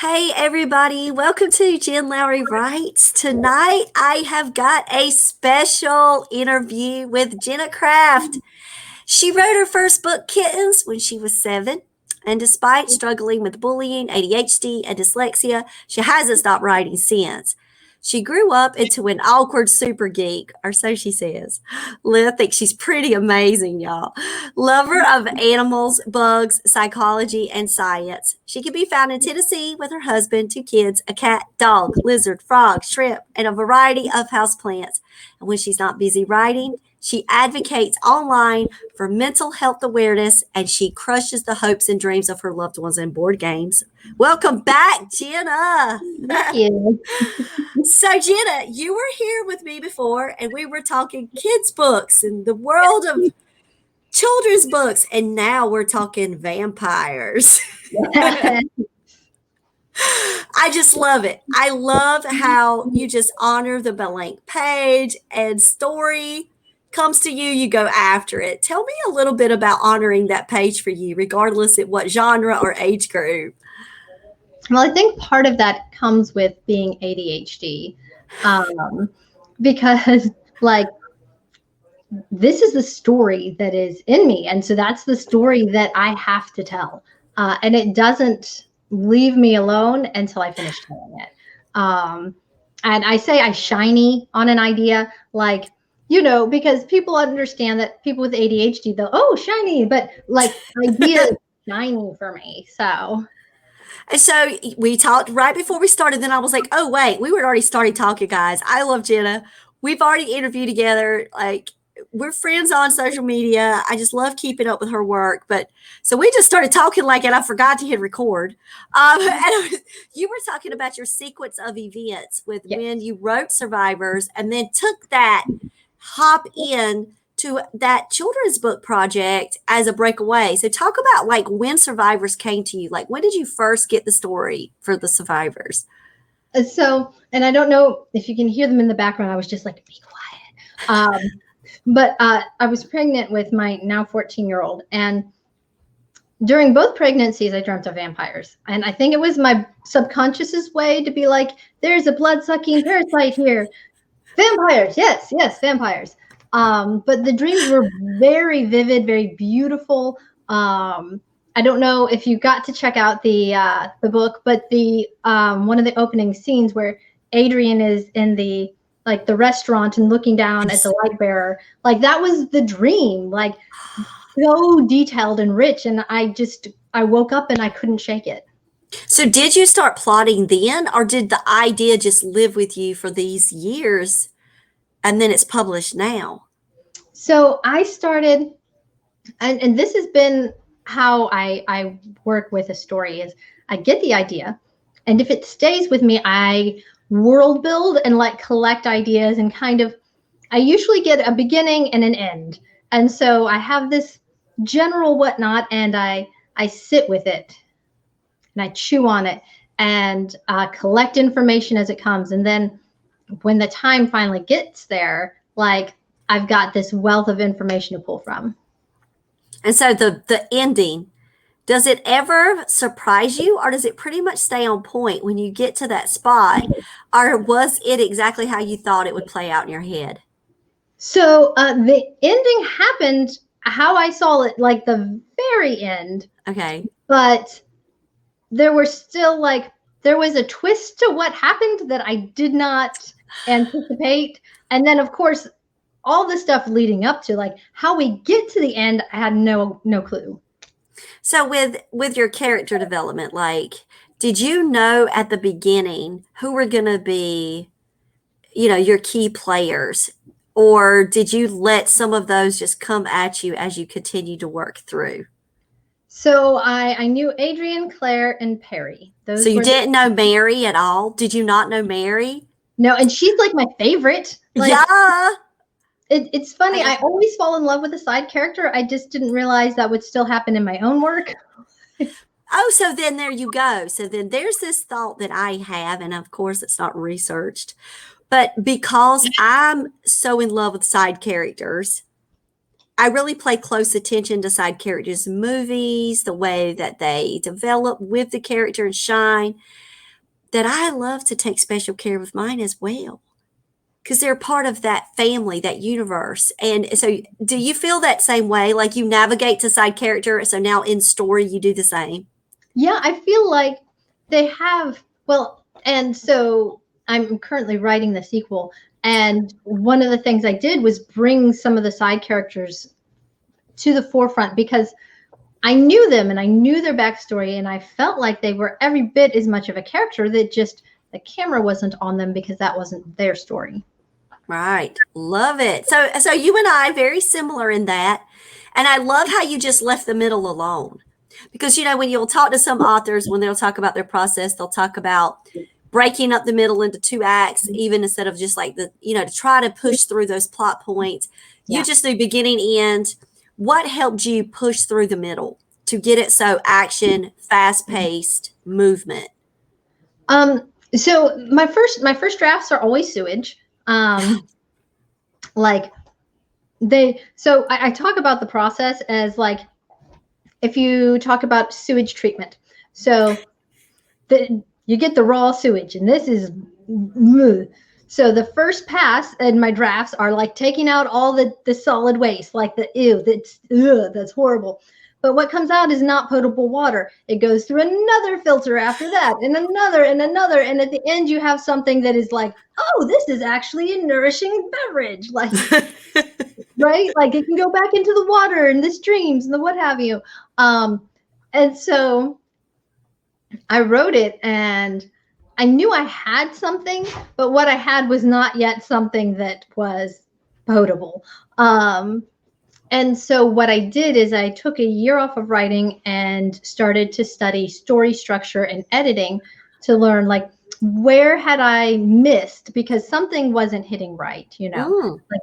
Hey everybody, welcome to Jen Lowry Writes. Tonight I have got a special interview with Jenna Kraft. She wrote her first book, Kittens, when she was 7. And despite struggling with bullying, ADHD, and dyslexia, she hasn't stopped writing since. She grew up into an awkward super geek, or so she says. I think she's pretty amazing, y'all. Lover of animals, bugs, psychology, and science. She can be found in Tennessee with her husband, 2 kids, a cat, dog, lizard, frog, shrimp, and a variety of houseplants. And when she's not busy writing, she advocates online for mental health awareness, and she crushes the hopes and dreams of her loved ones in board games. Welcome back, Jenna. Thank you. So, Jenna, you were here with me before, and we were talking kids' books and the world of children's books, and now we're talking vampires. I just love it. I love how you just honor the blank page and story comes to you, you go after it. Tell me a little bit about honoring that page for you, regardless of what genre or age group. Well, I think part of that comes with being ADHD, because this is the story that is in me. And so that's the story that I have to tell. And it doesn't leave me alone until I finish telling it. And I say I shiny on an idea, because people understand that people with ADHD, they'll, oh, shiny, but idea is shiny for me. And so we talked right before we started. Then I was like, oh, wait, we were already started talking, guys. I love Jenna. We've already interviewed together. We're friends on social media. I just love keeping up with her work. But so we just started talking and I forgot to hit record. You were talking about your sequence of events with when you wrote Survivors and then took that hop in to that children's book project as a breakaway. So talk about when Survivors came to you. When did you first get the story for the Survivors? So, and I don't know if you can hear them in the background. I was just be quiet. But I was pregnant with my now 14-year-old. And during both pregnancies, I dreamt of vampires. And I think it was my subconscious's way to be there's a blood-sucking parasite here. Vampires, yes, vampires. But the dreams were very vivid, very beautiful. I don't know if you got to check out the book, but the one of the opening scenes where Adrian is in the restaurant and looking down at the light bearer, that was the dream, so detailed and rich. And I woke up and I couldn't shake it. So did you start plotting then, or did the idea just live with you for these years and then it's published now? So I started, and this has been how I work with a story, is I get the idea, and if it stays with me, I world build and collect ideas, and I usually get a beginning and an end. And so I have this general whatnot, and I sit with it and I chew on it and collect information as it comes. And then when the time finally gets there, I've got this wealth of information to pull from. And so the ending, does it ever surprise you, or does it pretty much stay on point when you get to that spot? Or was it exactly how you thought it would play out in your head? So the ending happened how I saw it, the very end. Okay. But there were still there was a twist to what happened that I did not anticipate. And then, of course, all the stuff leading up to how we get to the end, I had no clue. So with your character development, did you know at the beginning who were going to be, your key players, or did you let some of those just come at you as you continue to work through? So I knew Adrian, Claire, and Perry. So you didn't know Mary at all? Did you not know Mary? No, and she's my favorite. Yeah. It's funny. I always fall in love with a side character. I just didn't realize that would still happen in my own work. Oh, so then there you go. So then there's this thought that I have, and of course it's not researched, but because I'm so in love with side characters, I really pay close attention to side characters in movies, the way that they develop with the character and shine. that I love to take special care of mine as well, because they're part of that family, that universe. And so, do you feel that same way? Like you navigate to side character, so now in story you do the same? Yeah, I feel like they have, well, and so I'm currently writing the sequel. And one of the things I did was bring some of the side characters to the forefront because I knew them and I knew their backstory, and I felt like they were every bit as much of a character, that just the camera wasn't on them because that wasn't their story. Right. Love it. So you and I very similar in that. And I love how you just left the middle alone. Because when you'll talk to some authors, when they'll talk about their process, they'll talk about breaking up the middle into 2 acts, even instead of just like to try to push through those plot points. You just do beginning, end. What helped you push through the middle to get it so action, fast-paced movement? So my first drafts are always Sewage. Like I talk about the process as like, if you talk about sewage treatment, so you get the raw sewage, and this is, so the first pass in my drafts are like taking out all the solid waste, like that's horrible. But what comes out is not potable water. It goes through another filter after that, and another, and another. And at the end, you have something that is like, oh, this is actually a nourishing beverage. Like, right? Like it can go back into the water and the streams and the what have you. And so I wrote it, and I knew I had something, but what I had was not yet something that was potable. And so what I did is I took a year off of writing and started to study story structure and editing to learn, like, where had I missed, because something wasn't hitting right, like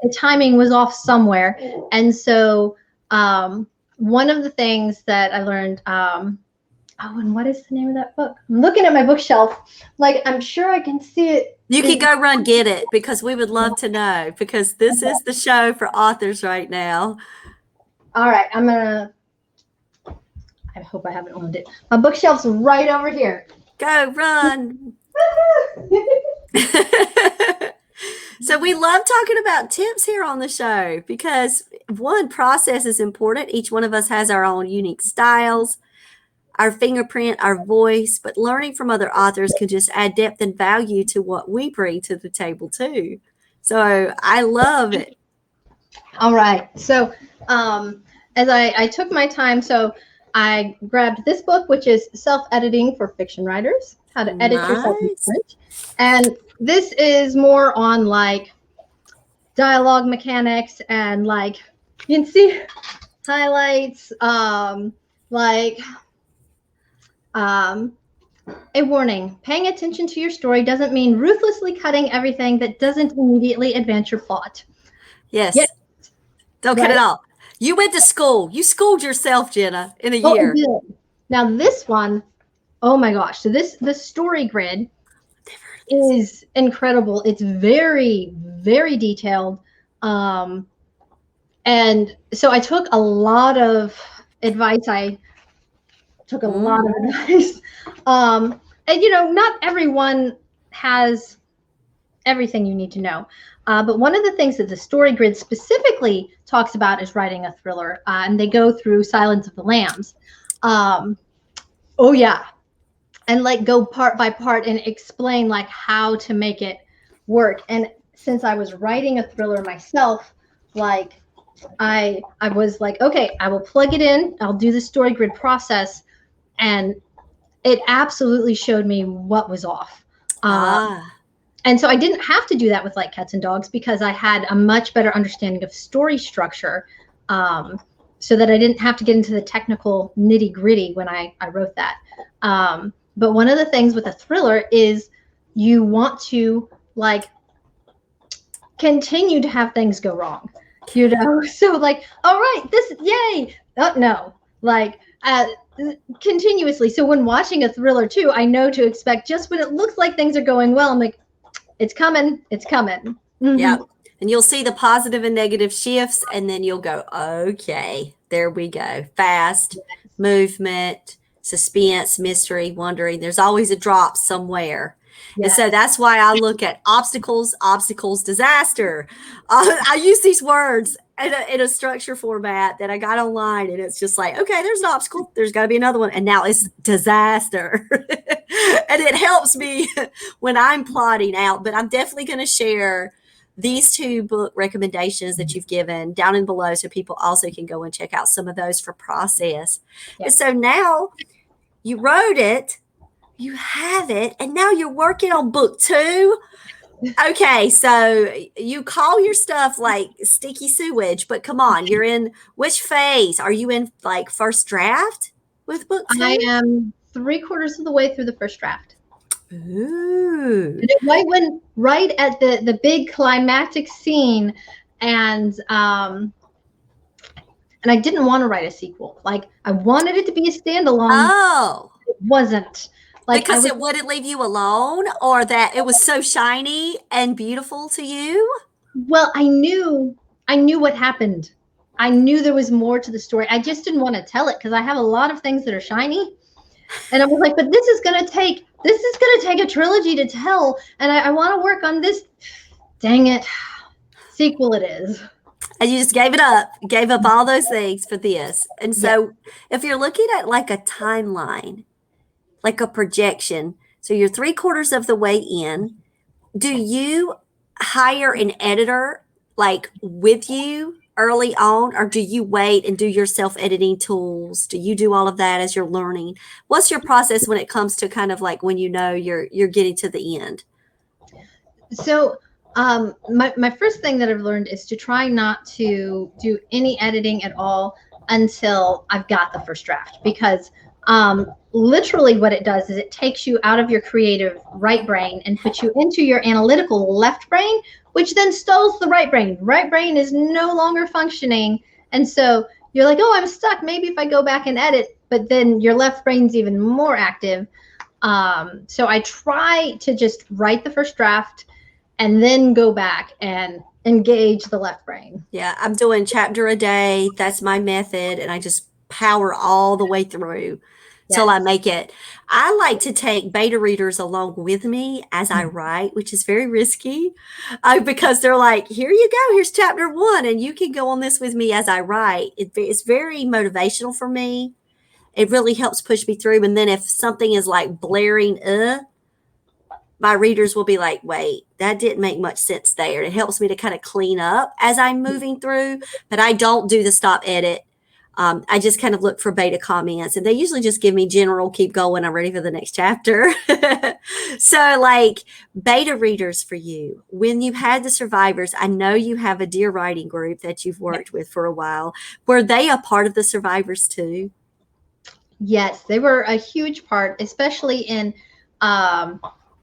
the timing was off somewhere. And so one of the things that I learned, and what is the name of that book? I'm looking at my bookshelf. Like, I'm sure I can see it. You can go run get it, because we would love to know, because this is the show for authors right now. All right, I hope I haven't owned it. My bookshelf's right over here. Go run. So we love talking about tips here on the show, because one, process is important. Each one of us has our own unique styles, our fingerprint, our voice, but learning from other authors can just add depth and value to what we bring to the table too. So I love it. All right. So as I took my time, so I grabbed this book, which is Self-Editing for Fiction Writers, How to Edit Yourself in Print. And this is more on like dialogue mechanics, and like you can see highlights, a warning: paying attention to your story doesn't mean ruthlessly cutting everything that doesn't immediately advance your plot. Yes. Don't cut it off. You went to school. You schooled yourself, Jenna, in a year. I did. Now this one, oh my gosh. So the story grid is incredible. It's very, very detailed. And so I took a lot of advice. And not everyone has everything you need to know. But one of the things that the story grid specifically talks about is writing a thriller, and they go through Silence of the Lambs. Oh yeah. And like go part by part and explain like how to make it work. And since I was writing a thriller myself, like I was like, okay, I will plug it in. I'll do the story grid process. And it absolutely showed me what was off. And so I didn't have to do that with like Cats and Dogs, because I had a much better understanding of story structure, so that I didn't have to get into the technical nitty gritty when I wrote that. But one of the things with a thriller is you want to like continue to have things go wrong, So like, all right, yay. Oh, no, like continuously. So when watching a thriller too, I know to expect just when it looks like things are going well, I'm like, it's coming. Mm-hmm. Yeah. And you'll see the positive and negative shifts, and then you'll go, okay, there we go. Fast movement, suspense, mystery, wondering. There's always a drop somewhere. And Yes. so that's why I look at obstacles, disaster. I use these words in a structure format that I got online, and it's just like, okay, there's an obstacle, there's got to be another one, and now it's disaster. And it helps me when I'm plotting out. But I'm definitely going to share these two book recommendations that you've given down and below so people also can go and check out some of those for process. Yeah. And so now you wrote it, you have it, and now you're working on book 2. Okay, so you call your stuff like sticky sewage, but come on, you're in which phase? Are you in like first draft with book 2? I am 3/4 of the way through the first draft. Ooh. Right at the big climactic scene, and I didn't want to write a sequel. Like, I wanted it to be a standalone. Oh. It wasn't. Like, because it wouldn't leave you alone, or that it was so shiny and beautiful to you? Well, I knew what happened. I knew there was more to the story. I just didn't want to tell it because I have a lot of things that are shiny. And I was like, but this is gonna take a trilogy to tell, and I want to work on this. Dang it, sequel it is. And you just gave up all those things for this. And so if you're looking at like a timeline, like a projection, so you're 3/4 of the way in, do you hire an editor like with you early on, or do you wait and do your self-editing tools? Do you do all of that as you're learning? What's your process when it comes to kind of like when you know you're getting to the end? So my first thing that I've learned is to try not to do any editing at all until I've got the first draft, because literally what it does is it takes you out of your creative right brain and puts you into your analytical left brain, which then stalls the right brain. Right brain is no longer functioning. And so you're like, oh, I'm stuck. Maybe if I go back and edit, but then your left brain's even more active. So I try to just write the first draft and then go back and engage the left brain. Yeah, I'm doing chapter a day. That's my method. And I just power all the way through till I make it. I like to take beta readers along with me as I write, which is very risky because they're like, here you go, here's chapter 1, and you can go on this with me as I write. It's very motivational for me. It really helps push me through. And then if something is like blaring, my readers will be like, wait, that didn't make much sense there. It helps me to kind of clean up as I'm moving through, but I don't do the stop edit. I just kind of look for beta comments, and they usually just give me general, keep going, I'm ready for the next chapter. So like beta readers for you, when you had the survivors, I know you have a dear writing group that you've worked with for a while. Were they a part of the survivors too? Yes, they were a huge part, especially in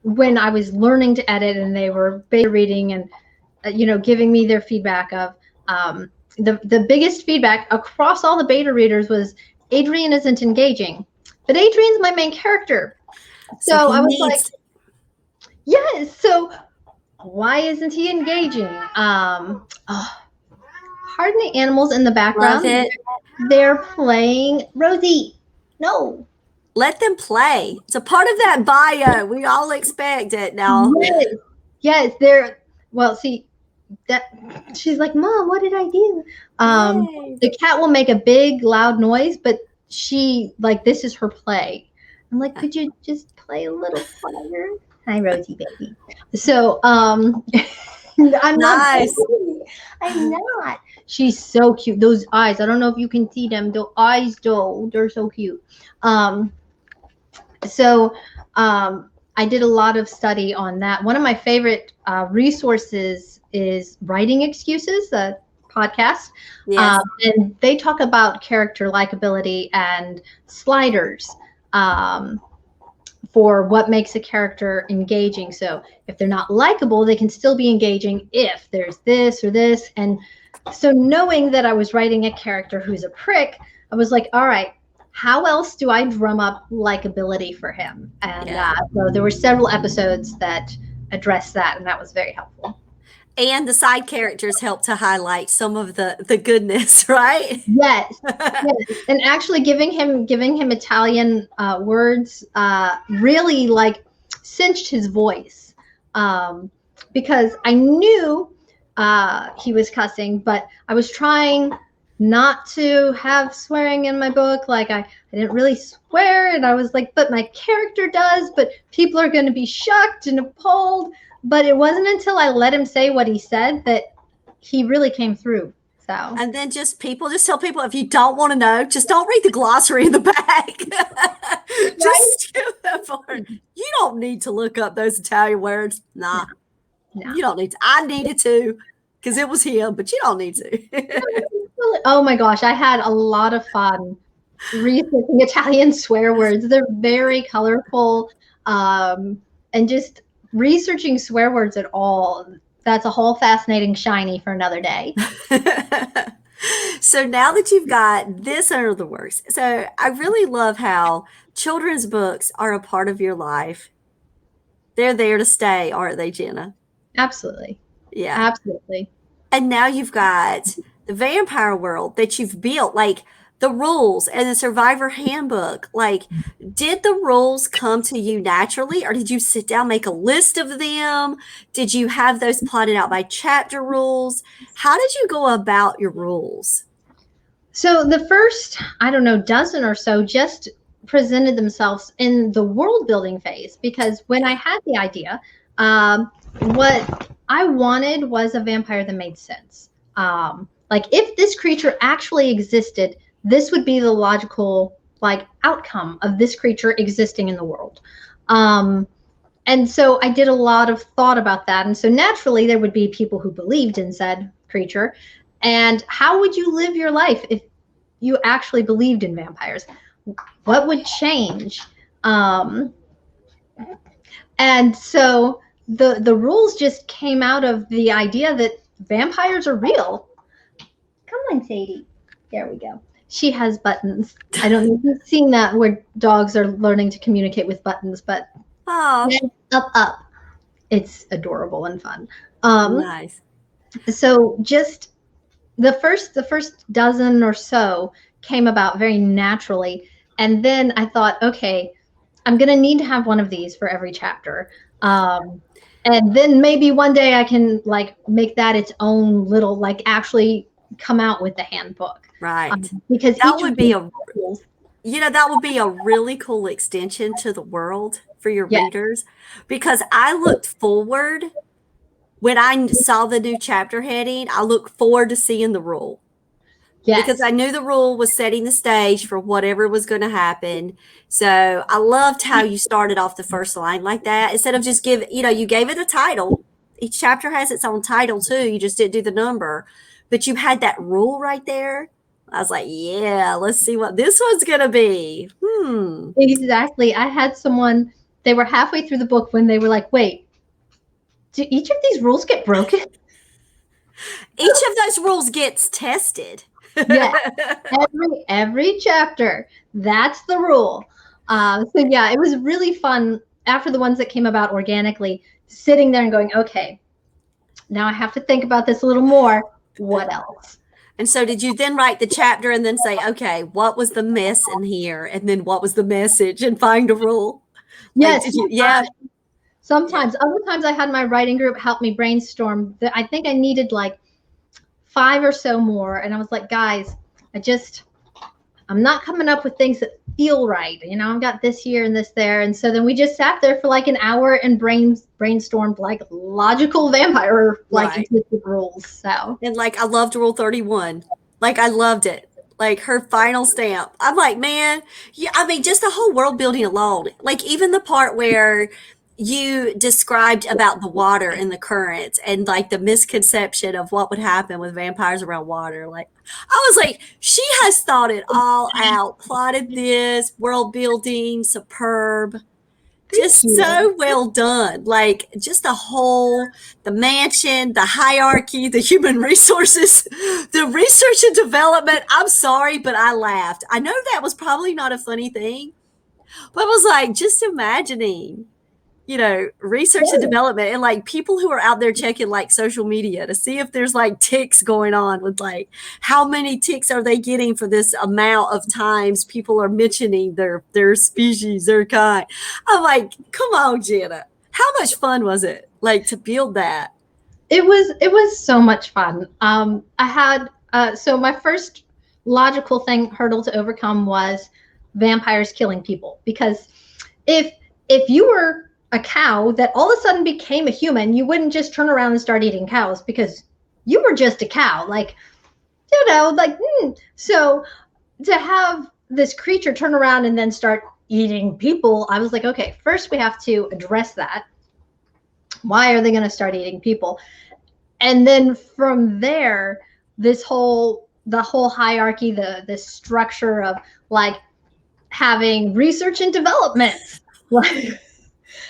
when I was learning to edit, and they were beta reading and giving me their feedback of the biggest feedback across all the beta readers was Adrian isn't engaging, but Adrian's my main character. So I was like, yes. So why isn't he engaging? Pardon the animals in the background. Love it. They're playing Rosie. No. Let them play. It's a part of that bio. We all expect it now. Yes. Well, see, that she's like, Mom, what did I do? The cat will make a big loud noise, but she like, this is her play. I'm like, could you just play a little quieter? Hi, Rosie baby. So I'm nice. I'm not. She's so cute. Those eyes, I don't know if you can see them. The eyes though, they're so cute. I did a lot of study on that. One of my favorite resources is Writing Excuses, the podcast. Yes. And they talk about character likability and sliders for what makes a character engaging. So if they're not likable, they can still be engaging if there's this or this. And so knowing that I was writing a character who's a prick, I was like, all right, how else do I drum up likability for him? And so there were several episodes that addressed that, and that was very helpful. And the side characters help to highlight some of the goodness, right? Yes, yes, and actually giving him Italian words really like cinched his voice, because I knew he was cussing, but I was trying not to have swearing in my book. Like I didn't really swear, and I was like, but my character does, but people are going to be shocked and appalled. But it wasn't until I let him say what he said that he really came through. So. And then just tell people if you don't want to know, just don't read the glossary in the back. Right? Just skip that part. You don't need to look up those Italian words. Nah, No. you don't need to. I needed to because it was him, but you don't need to. Oh my gosh, I had a lot of fun researching Italian swear words. They're very colorful, and just researching swear words at all. That's a whole fascinating shiny for another day. So now that you've got this under the works, so I really love how children's books are a part of your life. They're there to stay, aren't they, Jenna? Absolutely. Yeah. Absolutely. And now you've got the vampire world that you've built, like the rules and the survivor handbook. Like, did the rules come to you naturally, or did you sit down, make a list of them? Did you have those plotted out by chapter rules? How did you go about your rules? So the first, I don't know, dozen or so just presented themselves in the world building phase, because when I had the idea, what I wanted was a vampire that made sense. Like if this creature actually existed, this would be the logical like outcome of this creature existing in the world. And so I did a lot of thought about that. And so naturally there would be people who believed in said creature. And how would you live your life if you actually believed in vampires? What would change? And so the rules just came out of the idea that vampires are real. Come on, Sadie. There we go. She has buttons. I don't know if you've seen that where dogs are learning to communicate with buttons, but up. It's adorable and fun. Nice. So just the first dozen or so came about very naturally, and then I thought, okay, I'm gonna need to have one of these for every chapter, and then maybe one day I can like make that its own little like actually come out with the handbook, Right. Because That each would of be these that would be a really cool extension to the world for your Yes. readers, because I looked forward when I saw the new chapter heading. I looked forward to seeing the rule. Yes. Because I knew the rule was setting the stage for whatever was going to happen. So I loved how you started off the first line like that. Instead of just you gave it a title. Each chapter has its own title too. You just didn't do the number, but you had that rule right there. I was like, yeah, let's see what this one's going to be. Exactly. I had someone, they were halfway through the book when they were like, wait, do each of these rules get broken? Each of those rules gets tested. Yeah, every chapter, that's the rule. So yeah, it was really fun after the ones that came about organically, sitting there and going, okay, now I have to think about this a little more. What else? And so did you then write the chapter and then say, okay, what was the mess in here? And then what was the message, and find a rule? Yes. Yeah. Sometimes. Other times I had my writing group help me brainstorm. I think I needed like 5 or so more. And I was like, guys, I'm not coming up with things that feel right. I've got this here and this there. And so then we just sat there for like an hour and brainstormed like logical vampire like rules. So, and like I loved Rule 31. Like I loved it. Like her final stamp. I'm like, man, yeah, I mean, just the whole world building alone. Like even the part where you described about the water and the currents and like the misconception of what would happen with vampires around water. Like I was like, she has thought it all out, plotted this world building, superb, just so well done. Like just the mansion, the hierarchy, the human resources, the research and development. I'm sorry, but I laughed. I know that was probably not a funny thing, but I was like, just imagining, research and development, and like people who are out there checking like social media to see if there's like ticks going on with like how many ticks are they getting for this amount of times people are mentioning their species, their kind. I'm like, come on, Jenna. How much fun was it like to build that? It was so much fun. I had so my first logical hurdle to overcome was vampires killing people, because if you were a cow that all of a sudden became a human, you wouldn't just turn around and start eating cows because you were just a cow, like, so to have this creature turn around and then start eating people, I was like, okay, first we have to address that. Why are they going to start eating people? And then from there, the whole hierarchy, the structure of like having research and development, like,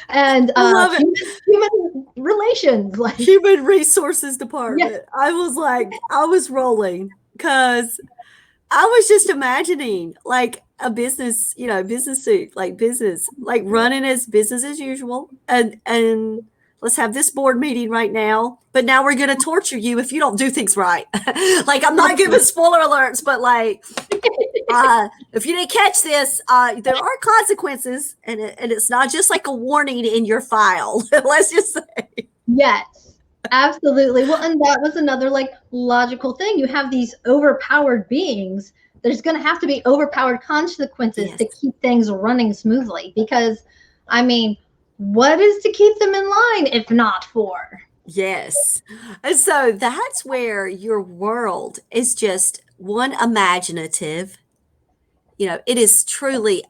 and human relations, like human resources department. Yes. I was rolling because I was just imagining like a business, business suit, like business, like running as business as usual. And let's have this board meeting right now. But now we're going to torture you if you don't do things right. Like, I'm not giving spoiler alerts, but like, if you didn't catch this, there are consequences, and it's not just like a warning in your file. Let's just say. Yes, absolutely. Well, and that was another like logical thing. You have these overpowered beings. There's going to have to be overpowered consequences to keep things running smoothly, because, I mean, what is to keep them in line if not for? Yes. And so that's where your world is just one imaginative. It is truly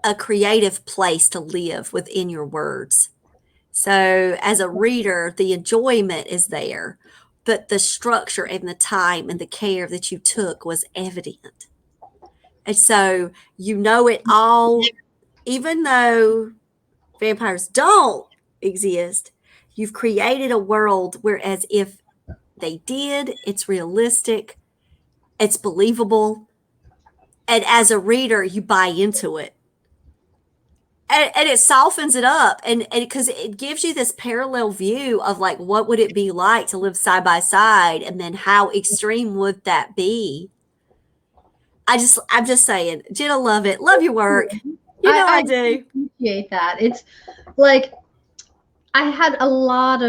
a creative place to live within your words. So as a reader, the enjoyment is there, but the structure and the time and the care that you took was evident. And so it all, even though vampires don't exist, you've created a world whereas if they did, it's realistic, it's believable, and as a reader, you buy into it. And it softens it up, and because it gives you this parallel view of like what would it be like to live side by side, and then how extreme would that be? I'm just saying, Jenna, love it, love your work. I do appreciate that. It's like I had a lot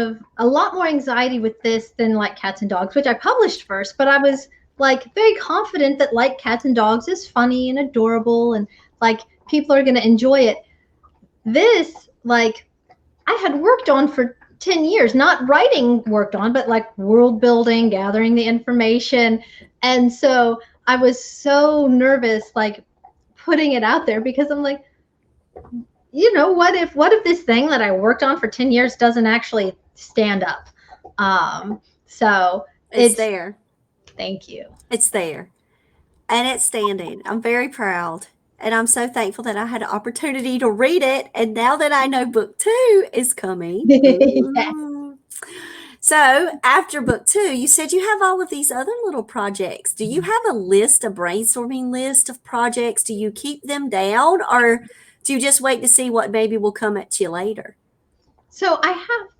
more anxiety with this than Like Cats and Dogs, which I published first, but I was like very confident that Like Cats and Dogs is funny and adorable, and like people are going to enjoy it. This, like, I had worked on for 10 years, not writing worked on, but like world building, gathering the information. And so I was so nervous, like putting it out there, because I'm like, what if this thing that I worked on for 10 years doesn't actually stand up? So it's there. Thank you. It's there. And it's standing. I'm very proud. And I'm so thankful that I had an opportunity to read it. And now that I know book 2 is coming. Yes. So after book 2, you said you have all of these other little projects. Do you have a brainstorming list of projects? Do you keep them down, or do you just wait to see what maybe will come at you later? So I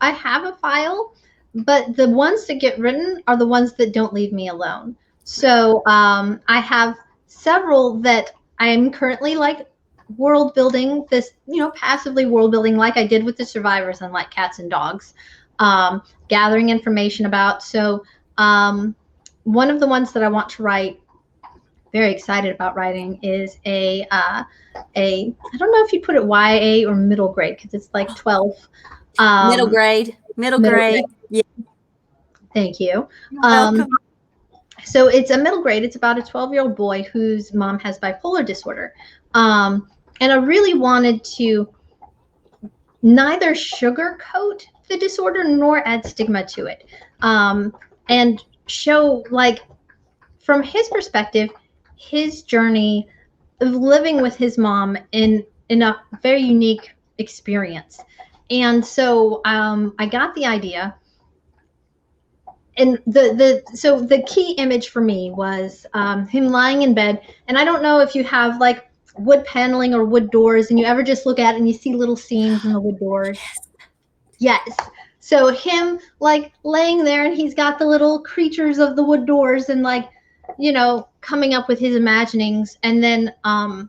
have a file, but the ones that get written are the ones that don't leave me alone. So I have several that I am currently like world building, this, passively world building, like I did with the survivors and Like Cats and Dogs, gathering information about. So one of the ones that I want to write, very excited about writing, is a I don't know if you put it YA or middle grade, because it's like 12. Middle grade. Yeah. Thank you. So it's a middle grade. It's about a 12-year-old boy whose mom has bipolar disorder. And I really wanted to neither sugarcoat the disorder nor add stigma to it, and show, like, from his perspective, his journey of living with his mom in a very unique experience. And so I got the idea. And so the key image for me was him lying in bed. And I don't know if you have like wood paneling or wood doors, and you ever just look at it and you see little seams in the wood doors? Yes. So him like laying there and he's got the little creatures of the wood doors and like, coming up with his imaginings, and then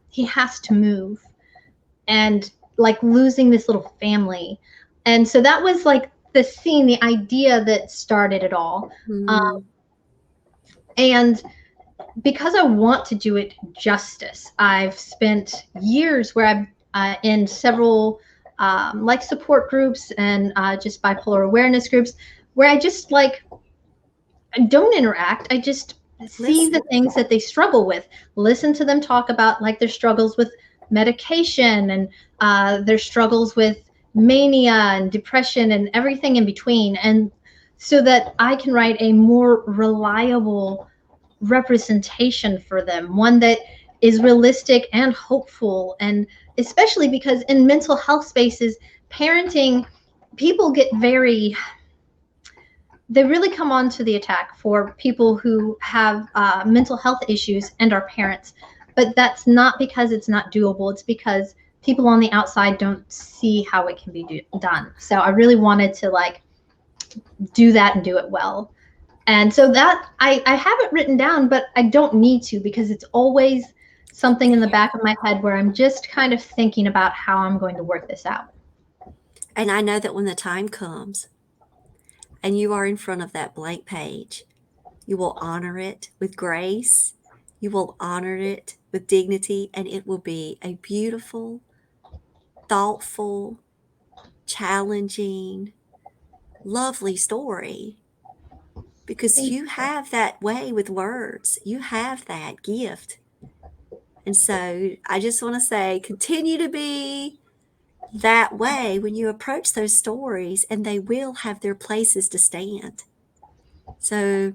he has to move and like losing this little family. And so that was like the scene, the idea that started it all. Mm-hmm. And because I want to do it justice, I've spent years where I've in several like support groups and just bipolar awareness groups where I just like I don't interact. I just see the things that they struggle with, listen to them talk about like their struggles with medication and their struggles with mania and depression and everything in between. And so that I can write a more reliable representation for them, one that is realistic and hopeful. And especially because in mental health spaces, parenting, people get they really come onto the attack for people who have mental health issues and are parents. But that's not because it's not doable. It's because people on the outside don't see how it can be done. So I really wanted to like do that and do it well. And so that I have it written down, but I don't need to because it's always something in the back of my head where I'm just kind of thinking about how I'm going to work this out. And I know that when the time comes and you are in front of that blank page, you will honor it with grace. You will honor it with dignity, and it will be a beautiful, thoughtful, challenging, lovely story. Because you have that way with words. You have that gift. And so I just want to say, continue to be that way when you approach those stories, and they will have their places to stand. So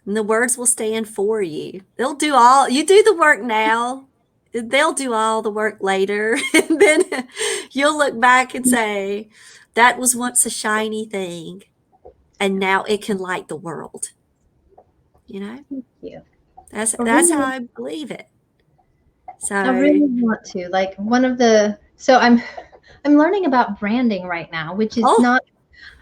the words will stand for you. They'll do all, you do the work now, they'll do all the work later. And then you'll look back and say, that was once a shiny thing, and now it can light the world. Thank you. That's really, how I believe it. So I really want to like so I'm learning about branding right now, which is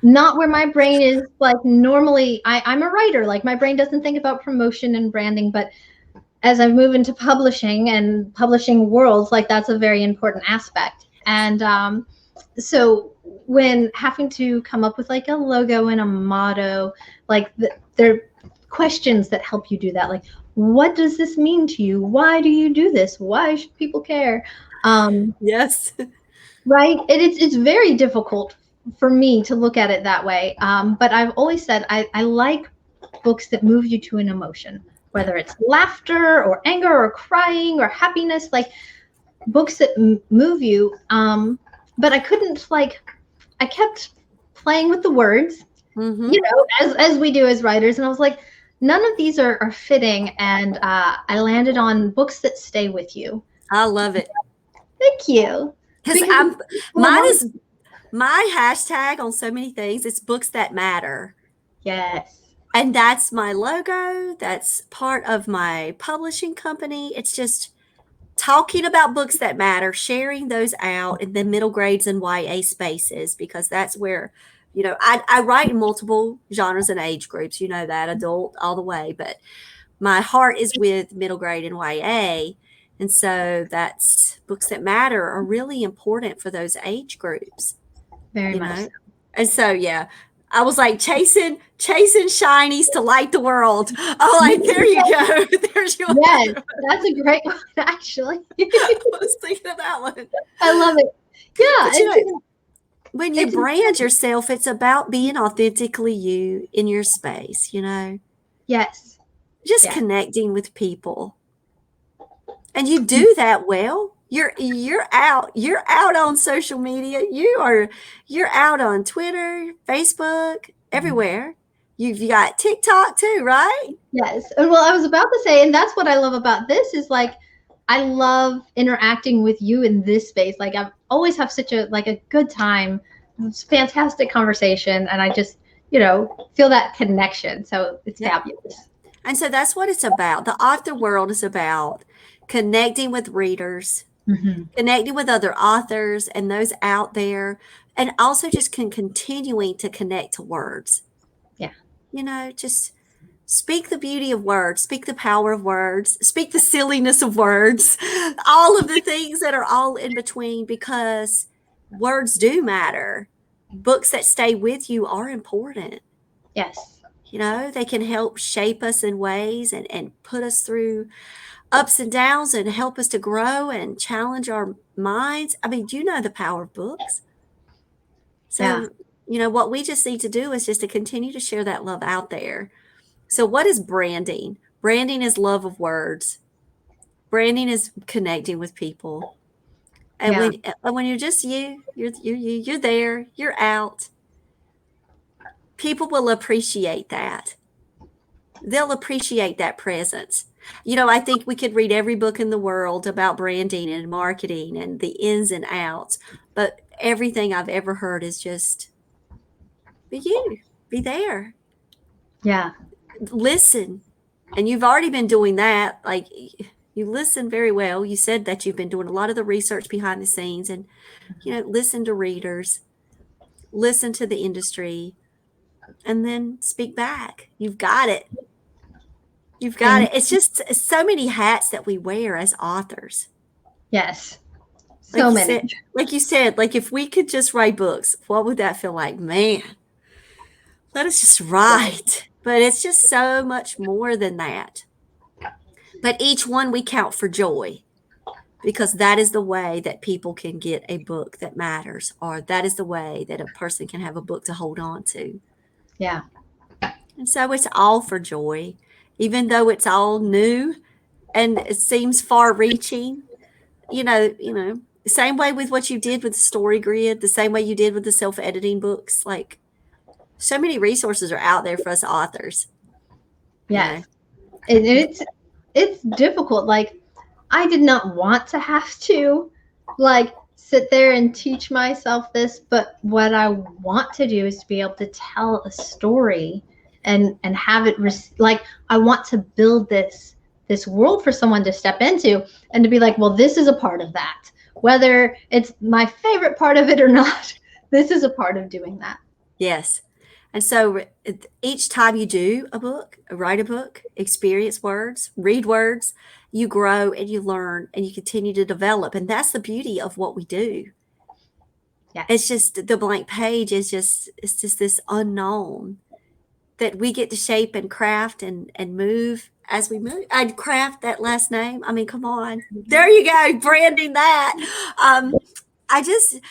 not where my brain is. Like normally I'm a writer, like my brain doesn't think about promotion and branding, but as I move into publishing and publishing worlds, like that's a very important aspect. And so when having to come up with like a logo and a motto, like there are questions that help you do that. Like, what does this mean to you? Why do you do this? Why should people care? yes. Right. It's very difficult for me to look at it that way. But I've always said I like books that move you to an emotion, whether it's laughter or anger or crying or happiness, like books that move you. But I couldn't I kept playing with the words, as we do as writers. And I was like, none of these are fitting. And I landed on books that stay with you. I love it. Thank you. Because mine is my hashtag on so many things. It's books that matter. Yes. And that's my logo. That's part of my publishing company. It's just talking about books that matter, sharing those out in the middle grades and YA spaces, because that's where, I write in multiple genres and age groups, that, adult all the way, but my heart is with middle grade and YA. And so that's books that matter are really important for those age groups. Very much so. And so, yeah, I was like chasing shinies to light the world. Oh, like, there you go. There's your Yes, that's a great one, actually. I was thinking of that one. I love it. Yeah. When you brand yourself, it's about being authentically you in your space, Yes. Just connecting with people. And you do that well. You're out on social media. You're out on Twitter, Facebook, everywhere. You've got TikTok too, right? Yes. And well, I was about to say, and that's what I love about this is like, I love interacting with you in this space. Like I always have such a good time. It's fantastic conversation. And I just, feel that connection. So it's fabulous. And so that's what it's about. The author world is about connecting with readers, Mm-hmm. connecting with other authors and those out there, and also just continuing to connect to words. Yeah. Just speak the beauty of words, speak the power of words, speak the silliness of words, all of the things that are all in between, because words do matter. Books that stay with you are important. Yes. They can help shape us in ways and put us through ups and downs and help us to grow and challenge our minds. I mean, you know the power of books. Yeah. So, what we just need to do is just to continue to share that love out there. So, what is branding? Branding is love of words. Branding is connecting with people. And Yeah. when you're just you're there, you're out. People will appreciate that. They'll appreciate that presence. I think we could read every book in the world about branding and marketing and the ins and outs, but everything I've ever heard is just be there, Yeah. listen. And you've already been doing that. Like, you listen very well. You said that you've been doing a lot of the research behind the scenes, and, listen to readers, listen to the industry, and then speak back. You've got it. You've got And it. It's just so many hats that we wear as authors. yes. Like So you many. said, like if we could just write books, what would that feel like? Man, let us just write. But it's just so much more than that. But each one we count for joy, because that is the way that people can get a book that matters, or that is the way that a person can have a book to hold on to. Yeah. And so it's all for joy, even though it's all new and it seems far reaching. Same way with what you did with the story grid, the same way you did with the self-editing books. Like, so many resources are out there for us authors. Yes. And it's difficult. Like, I did not want to have to sit there and teach myself this, but what I want to do is to be able to tell a story and have it I want to build this world for someone to step into and to be like, well, this is a part of that. Whether it's my favorite part of it or not, this is a part of doing that. Yes. And so each time you do a book, write a book, experience words, read words, you grow and you learn and you continue to develop. And that's the beauty of what we do. Yeah. It's just the blank page it's just this unknown that we get to shape and craft and move as we move. I'd craft that last name. I mean, come on. There you go, branding that. I'm just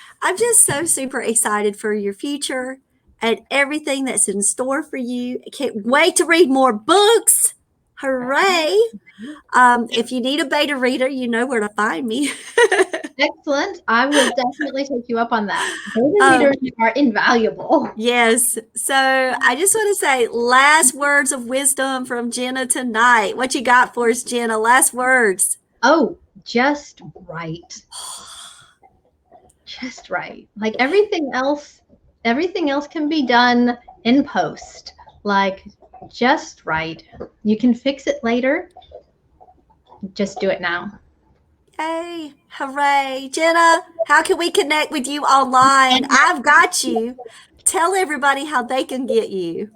so super excited for your future and everything that's in store for you. I can't wait to read more books. Hooray. If you need a beta reader, you know where to find me. Excellent. I will definitely take you up on that. Beta readers are invaluable. Yes. So I just want to say last words of wisdom from Jenna tonight. What you got for us, Jenna? Last words. Oh, just right. Just right. Like everything else can be done in post. Like, just right. You can fix it later. Just do it now. Hey, hooray. Jenna, how can we connect with you online? I've got you. Tell everybody how they can get you.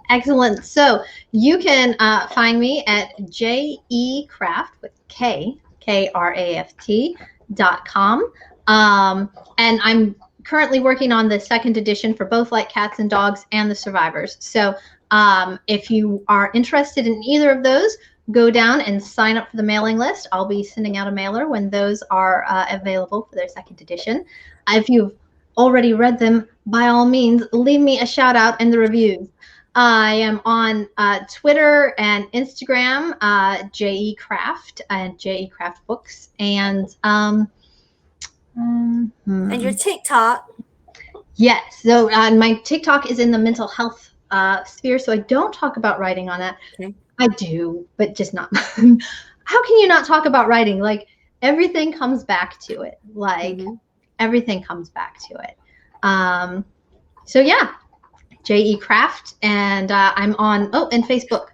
Excellent. So you can find me at JeKraft with KRAFT.com. And I'm currently working on the second edition for both Like Cats and Dogs and The Survivors. So if you are interested in either of those, go down and sign up for the mailing list. I'll be sending out a mailer when those are available for their second edition. If you've already read them, by all means, leave me a shout out in the reviews. I am on Twitter and Instagram, JeKraft and JeKraft Books, and your TikTok. Yes. So my TikTok is in the mental health sphere, so I don't talk about writing on that. Okay. I do, but just not. How can you not talk about writing? Like, everything comes back to it. Like, everything comes back to it. So yeah, JeKraft, and I'm on and Facebook.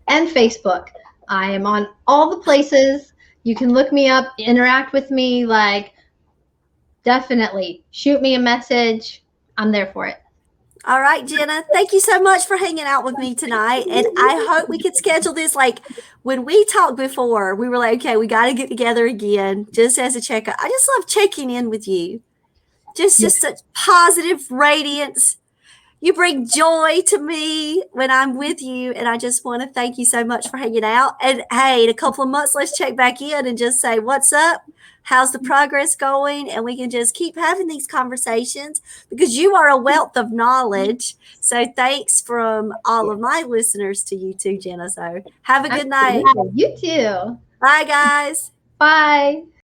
I am on all the places. You can look me up, interact with me, like definitely shoot me a message. I'm there for it. All right, Jenna, thank you so much for hanging out with me tonight. And I hope we could schedule this. Like when we talked before, we were like, okay, we got to get together again just as a checkup. I just love checking in with you. Just such positive radiance. You bring joy to me when I'm with you. And I just want to thank you so much for hanging out. And hey, in a couple of months, let's check back in and just say, what's up? How's the progress going? And we can just keep having these conversations because you are a wealth of knowledge. So thanks from all of my listeners to you too, Jenna. So have a good night. You too. Bye, guys. Bye.